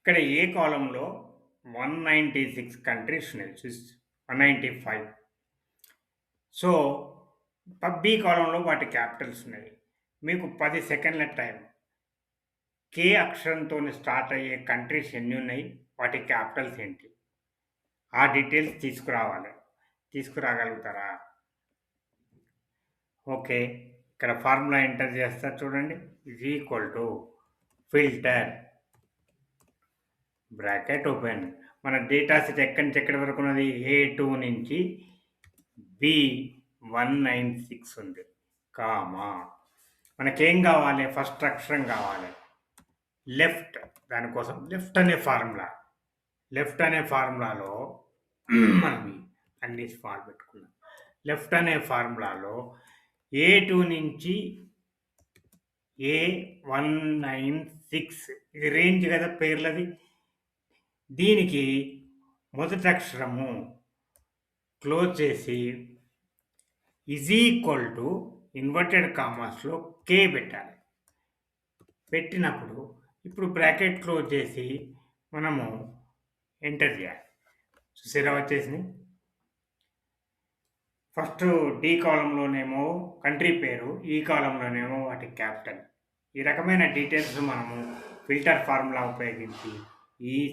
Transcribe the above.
ఇక్కడ ఏ కాలంలో 196 కంట్రీస్ ఉన్నాయి. 195. సో, బి కాలంలో వాటి క్యాపిటల్స్ ఉన్నాయి. మీకు 10 సెకండ్ల టైం. కే అక్షరంతోని స్టార్ట్ అయ్యే కంట్రీస్ ఎన్నున్నాయి? వాటి క్యాపిటల్స్ ఏంటి? ఆ డీటెయిల్స్ తీసుకురావాలి. తీసుకురాగలుగుతారా? ఓకే. ఇక్కడ ఫార్ములా ఎంటర్ చేస్తారు చూడండి. Is equal to filter bracket open. మన డేటా సెట్ ఎక్కడి నుంచి ఎక్కడి వరకు ఉన్నది? A2 నుంచి B196 ఉంది. కామా. మనకేం కావాలి? ఫస్ట్ అక్షరం కావాలి. లెఫ్ట్. దానికోసం లెఫ్ట్ అనే ఫార్ములా. లెఫ్ట్ అనే ఫార్ములాలో మనం అన్ని స్మాల్ పెట్టుకున్నాం. లెఫ్ట్ అనే ఫార్ములాలో A2 నుంచి A196 ఇది రేంజ్ కదా పేర్లది. దీనికి మొదటి అక్షరము క్లోజ్ చేసి ఈజ్ ఈక్వల్ టు ఇన్వర్టెడ్ కామాస్లో కే పెట్టాలి. పెట్టినప్పుడు ఇప్పుడు బ్రాకెట్ క్లోజ్ చేసి మనము ఎంటర్ చేయాలి. చూసారా వచ్చేసింది. ఫస్ట్ డి కాలంలోనేమో కంట్రీ పేరు, ఈ కాలంలోనేమో వాటి క్యాపిటల్. ఈ రకమైన డీటెయిల్స్ మనము ఫిల్టర్ ఫార్ములా ఉపయోగించి ఈ